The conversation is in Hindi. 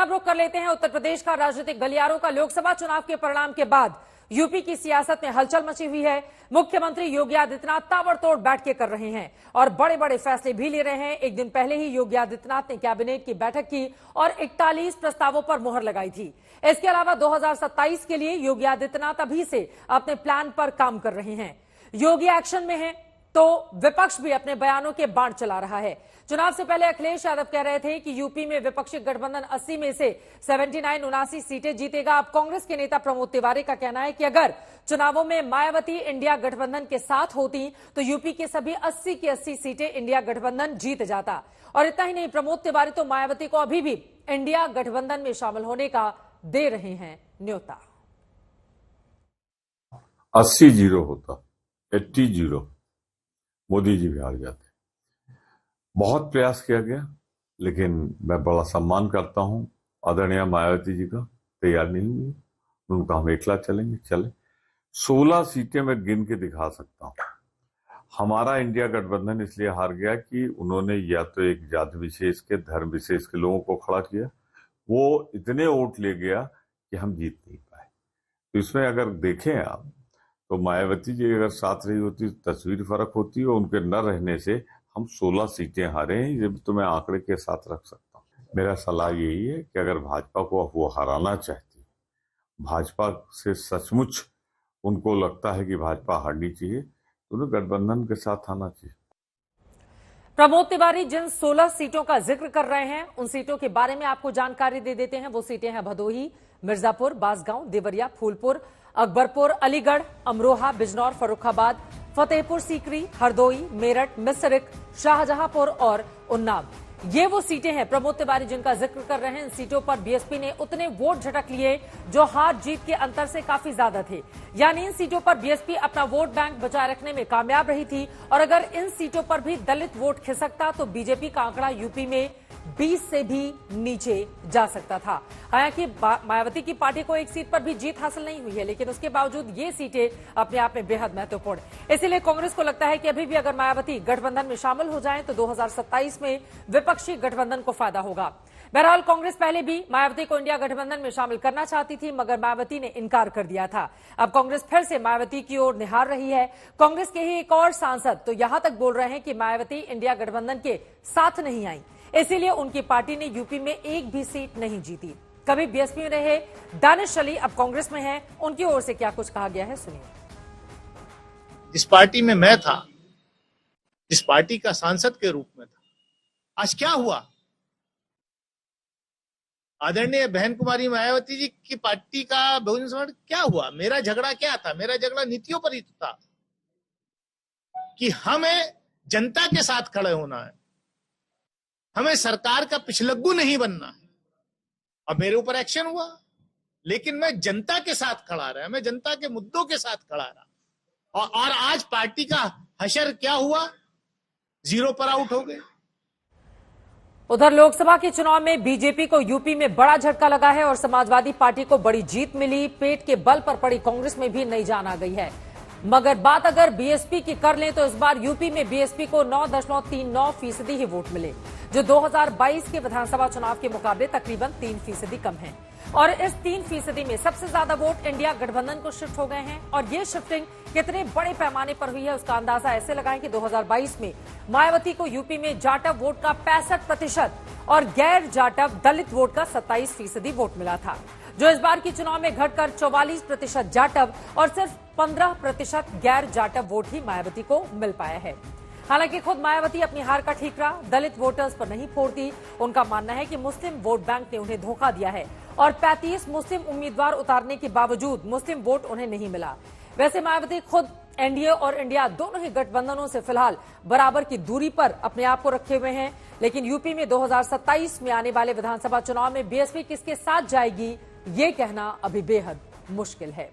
अब रुख कर लेते हैं उत्तर प्रदेश का राजनीतिक गलियारों का। लोकसभा चुनाव के परिणाम के बाद यूपी की सियासत में हलचल मची हुई है। मुख्यमंत्री योगी आदित्यनाथ ताबड़तोड़ बैठकें कर रहे हैं और बड़े बड़े फैसले भी ले रहे हैं। एक दिन पहले ही योगी आदित्यनाथ ने कैबिनेट की बैठक की और 41 प्रस्तावों पर मुहर लगाई थी। इसके अलावा 2027 के लिए योगी आदित्यनाथ अभी से अपने प्लान पर काम कर रहे हैं। योगी एक्शन में है तो विपक्ष भी अपने बयानों के बाण चला रहा है। चुनाव से पहले अखिलेश यादव कह रहे थे कि यूपी में विपक्षी गठबंधन 80 में से 79 सीटें जीतेगा। अब कांग्रेस के नेता प्रमोद तिवारी का कहना है कि अगर चुनावों में मायावती इंडिया गठबंधन के साथ होती तो यूपी के सभी 80 की 80 सीटें इंडिया गठबंधन जीत जाता। और इतना ही नहीं, प्रमोद तिवारी तो मायावती को अभी भी इंडिया गठबंधन में शामिल होने का दे रहे हैं न्योता। 80-0 होता, 80-0 मोदी जी भी हार जाते। बहुत प्रयास किया गया, लेकिन मैं बड़ा सम्मान करता हूं आदरणीय मायावती जी का, तैयार नहीं हुई। उनका हम एकला चलेंगे, चले। 16 सीटें मैं गिन के दिखा सकता हूं। हमारा इंडिया गठबंधन इसलिए हार गया कि उन्होंने या तो एक जाति विशेष के, धर्म विशेष के लोगों को खड़ा किया, वो इतने वोट ले गया कि हम जीत नहीं पाए। तो इसमें अगर देखें आप तो मायावती जी अगर साथ रही होती तो तस्वीर फर्क होती, और उनके न रहने से हम 16 सीटें हारे हैं। ये तो मैं आंकड़े के साथ रख सकता हूं। मेरा सलाह यही है कि अगर भाजपा को वो हराना चाहती है, भाजपा से सचमुच उनको लगता है कि भाजपा हारनी चाहिए, तो उन्हें गठबंधन के साथ आना चाहिए। प्रमोद तिवारी जिन 16 सीटों का जिक्र कर रहे हैं उन सीटों के बारे में आपको जानकारी दे देते हैं। वो सीटें हैं भदोही, मिर्जापुर, बांसगांव, देवरिया, फूलपुर, अकबरपुर, अलीगढ़, अमरोहा, बिजनौर, फर्रुखाबाद, फतेहपुर सीकरी, हरदोई, मेरठ, मिसरिक, शाहजहांपुर और उन्नाव। ये वो सीटें हैं प्रमोद तिवारी जिनका जिक्र कर रहे हैं। इन सीटों पर बीएसपी ने उतने वोट झटक लिए जो हार जीत के अंतर से काफी ज्यादा थे। यानी इन सीटों पर बीएसपी अपना वोट बैंक बचाए रखने में कामयाब रही थी। और अगर इन सीटों पर भी दलित वोट खिसकता तो बीजेपी का आंकड़ा यूपी में 20 से भी नीचे जा सकता था। हालांकि मायावती की पार्टी को एक सीट पर भी जीत हासिल नहीं हुई है, लेकिन उसके बावजूद ये सीटें अपने आप में बेहद महत्वपूर्ण। इसीलिए कांग्रेस को लगता है कि अभी भी अगर मायावती गठबंधन में शामिल हो जाएं तो 2027 में विपक्षी गठबंधन को फायदा होगा। बहरहाल कांग्रेस पहले भी मायावती को इंडिया गठबंधन में शामिल करना चाहती थी, मगर मायावती ने इनकार कर दिया था। अब कांग्रेस फिर से मायावती की ओर निहार रही है। कांग्रेस के ही एक और सांसद तो यहां तक बोल रहे हैं कि मायावती इंडिया गठबंधन के साथ नहीं आई, इसीलिए उनकी पार्टी ने यूपी में एक भी सीट नहीं जीती। कभी बीएसपी में रहे दानिश अली अब कांग्रेस में हैं, उनकी ओर से क्या कुछ कहा गया है, सुनिए। जिस पार्टी में मैं था, जिस पार्टी का सांसद के रूप में था, आज क्या हुआ? आदरणीय बहन कुमारी मायावती जी की पार्टी का बहुजन समाज क्या हुआ? मेरा झगड़ा क्या था? मेरा झगड़ा नीतियों पर ही था कि हमें जनता के साथ खड़े होना है, हमें सरकार का पिछलग्गू नहीं बनना है। अब मेरे ऊपर एक्शन हुआ, लेकिन मैं जनता के साथ खड़ा रहा, मैं जनता के मुद्दों के साथ खड़ा रहा। और आज पार्टी का हशर क्या हुआ? 0 पर आउट हो गए। उधर लोकसभा के चुनाव में बीजेपी को यूपी में बड़ा झटका लगा है और समाजवादी पार्टी को बड़ी जीत मिली। पेट के बल पर पड़ी कांग्रेस में भी नई जान आ गई है। मगर बात अगर बीएसपी की कर लें तो इस बार यूपी में बीएसपी को 9.39% ही वोट मिले, जो 2022 के विधानसभा चुनाव के मुकाबले तकरीबन 3% कम है। और इस 3% में सबसे ज्यादा वोट इंडिया गठबंधन को शिफ्ट हो गए हैं। और ये शिफ्टिंग कितने बड़े पैमाने पर हुई है उसका अंदाजा ऐसे लगाएं कि 2022 में मायावती को यूपी में जाटव वोट का 65% और गैर जाटव दलित वोट का 27% वोट मिला था, जो इस बार की चुनाव में घटकर 44% जाटव और सिर्फ 15% गैर जाटव वोट ही मायावती को मिल पाया है। हालांकि खुद मायावती अपनी हार का ठीकरा दलित वोटर्स पर नहीं फोड़ती। उनका मानना है कि मुस्लिम वोट बैंक ने उन्हें धोखा दिया है और 35 मुस्लिम उम्मीदवार उतारने के बावजूद मुस्लिम वोट उन्हें नहीं मिला। वैसे मायावती खुद एनडीए और इंडिया दोनों ही गठबंधनों से फिलहाल बराबर की दूरी पर अपने आप को रखे हुए हैं, लेकिन यूपी में 2027 में आने वाले विधानसभा चुनाव में बीएसपी किसके साथ जाएगी ये कहना अभी बेहद मुश्किल है।